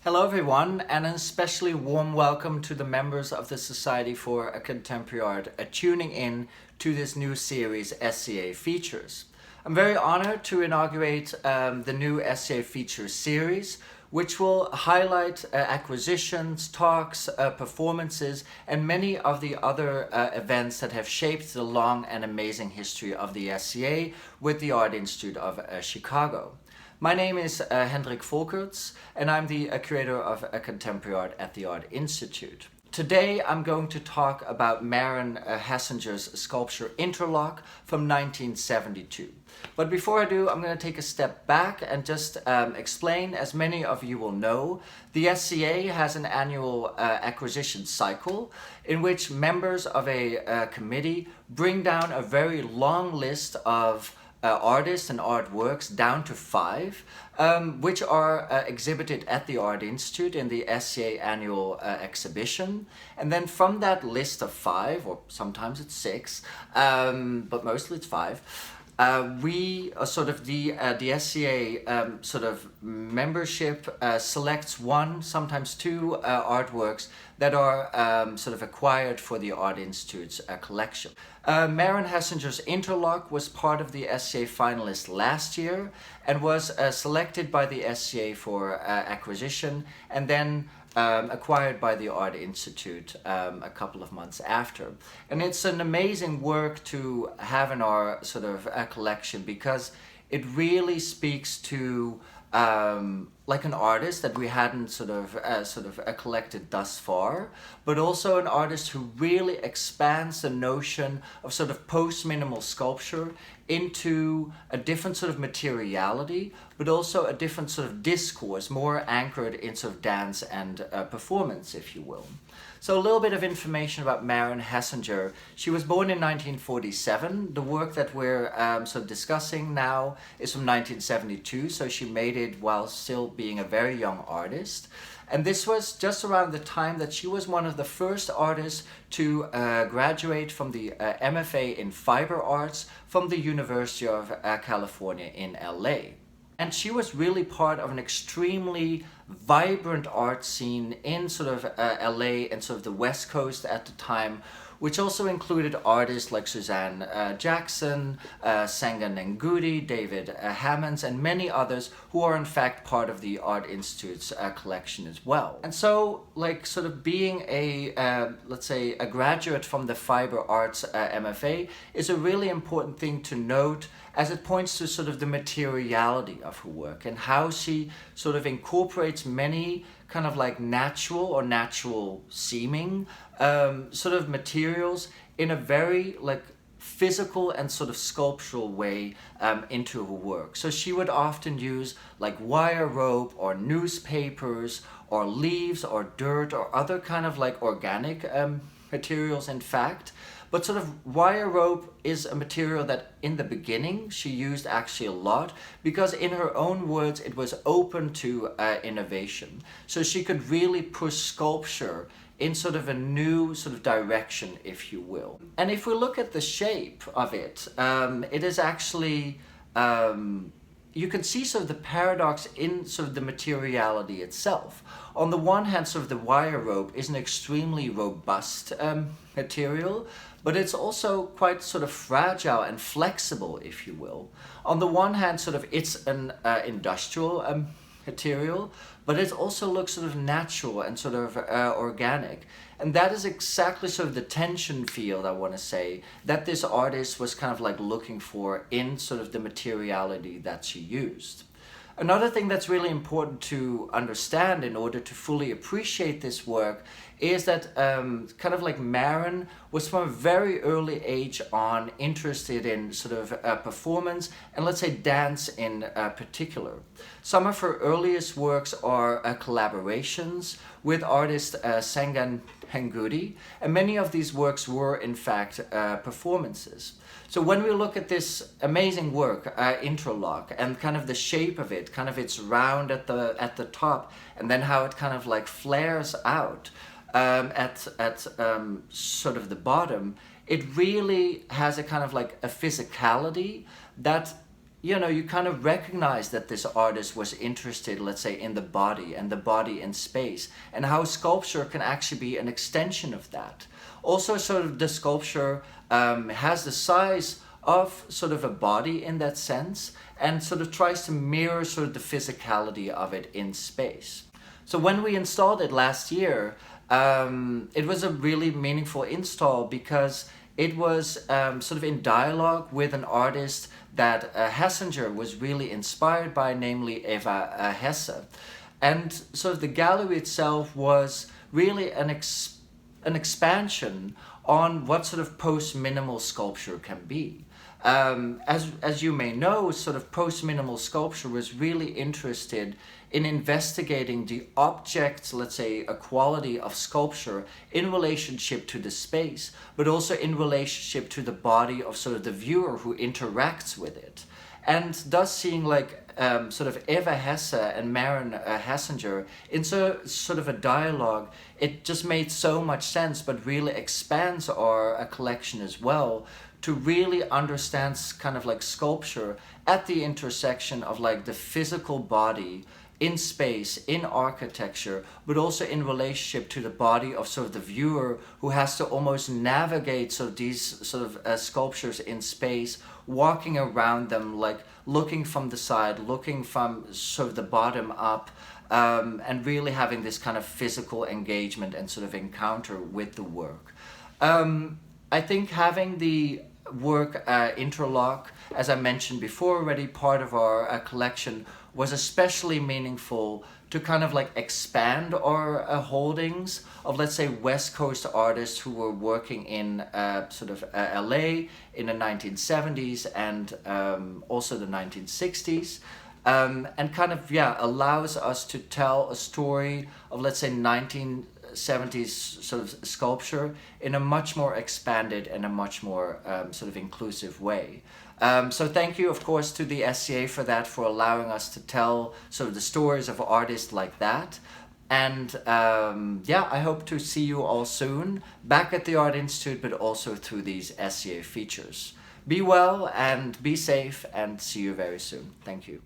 Hello everyone, and an especially warm welcome to the members of the Society for a Contemporary Art tuning in to this new series, SCA Features. I'm very honored to inaugurate the new SCA Features series, which will highlight acquisitions, talks, performances, and many of the other events that have shaped the long and amazing history of the SCA with the Art Institute of Chicago. My name is Hendrik Folkerts, and I'm the curator of contemporary art at the Art Institute. Today I'm going to talk about Maren Hassinger's sculpture Interlock from 1972. But before I do, I'm going to take a step back and just explain, as many of you will know, the SCA has an annual acquisition cycle in which members of a committee bring down a very long list of artists and artworks down to 5, which are exhibited at the Art Institute in the SCA annual exhibition. And then from that list of 5, or sometimes it's 6, but mostly it's 5, we sort of the SCA sort of membership selects 1, sometimes 2 artworks that are sort of acquired for the Art Institute's collection. Maren Hassinger's Interlock was part of the SCA finalist last year and was selected by the SCA for acquisition and then acquired by the Art Institute a couple of months after. And it's an amazing work to have in our sort of collection because it really speaks to like an artist that we hadn't sort of collected thus far, but also an artist who really expands the notion of sort of post-minimal sculpture into a different sort of materiality, but also a different sort of discourse, more anchored in sort of dance and performance, if you will. So a little bit of information about Maren Hassinger. She was born in 1947. The work that we're sort of discussing now is from 1972, so she made it while still being a very young artist. And this was just around the time that she was one of the first artists to graduate from the MFA in Fiber Arts from the University of California in LA. And she was really part of an extremely vibrant art scene in sort of LA and sort of the West Coast at the time, which also included artists like Suzanne Jackson, Senga Ngudi, David Hammonds, and many others who are in fact part of the Art Institute's collection as well. And so, like, sort of being a, let's say, a graduate from the Fiber Arts MFA is a really important thing to note, as it points to sort of the materiality of her work and how she sort of incorporates many kind of like natural or natural seeming sort of materials in a very like physical and sort of sculptural way into her work. So she would often use like wire rope or newspapers or leaves or dirt or other kind of like organic materials, in fact. But sort of wire rope is a material that in the beginning she used actually a lot because in her own words it was open to innovation. So she could really push sculpture in sort of a new sort of direction, if you will. And if we look at the shape of it, it is actually, you can see sort of the paradox in sort of the materiality itself. On the one hand, sort of the wire rope is an extremely robust material, but it's also quite sort of fragile and flexible, if you will. On the one hand, sort of it's an industrial material, but it also looks sort of natural and sort of organic. And that is exactly sort of the tension field, I want to say, that this artist was kind of like looking for in sort of the materiality that she used. Another thing that's really important to understand in order to fully appreciate this work is that kind of like Maren was from a very early age on interested in sort of performance and let's say dance in particular. Some of her earliest works are collaborations with artist Senga Ngudi, and many of these works were in fact performances. So when we look at this amazing work, Interlock, and kind of the shape of it, kind of it's round at the top, and then how it kind of like flares out at sort of the bottom, it really has a kind of like a physicality that you kind of recognize that this artist was interested, let's say, in the body and the body in space, and how sculpture can actually be an extension of that. Also, sort of the sculpture has the size of sort of a body in that sense, and sort of tries to mirror sort of the physicality of it in space. So when we installed it last year, it was a really meaningful install because it was sort of in dialogue with an artist that Hassinger was really inspired by, namely Eva Hesse. And sort of the gallery itself was really an expansion on what sort of post-minimal sculpture can be. As you may know, sort of post-minimal sculpture was really interested in investigating the object's, let's say, a quality of sculpture in relationship to the space, but also in relationship to the body of sort of the viewer who interacts with it. And thus seeing like sort of Eva Hesse and Maren Hassinger in sort of a dialogue, it just made so much sense, but really expands our collection as well, to really understand kind of like sculpture at the intersection of like the physical body in space, in architecture, but also in relationship to the body of sort of the viewer who has to almost navigate sort of these sort of sculptures in space, walking around them, like looking from the side, looking from sort of the bottom up, and really having this kind of physical engagement and sort of encounter with the work. I think having the work interlock, as I mentioned before already, part of our collection, was especially meaningful to kind of like expand our holdings of, let's say, West Coast artists who were working in sort of LA in the 1970s and also the 1960s. And kind of, allows us to tell a story of, let's say, 1970s sort of sculpture in a much more expanded and a much more sort of inclusive way. So thank you, of course, to the SCA for that, for allowing us to tell sort of the stories of artists like that. And I hope to see you all soon back at the Art Institute, but also through these SCA features. Be well and be safe, and see you very soon. Thank you.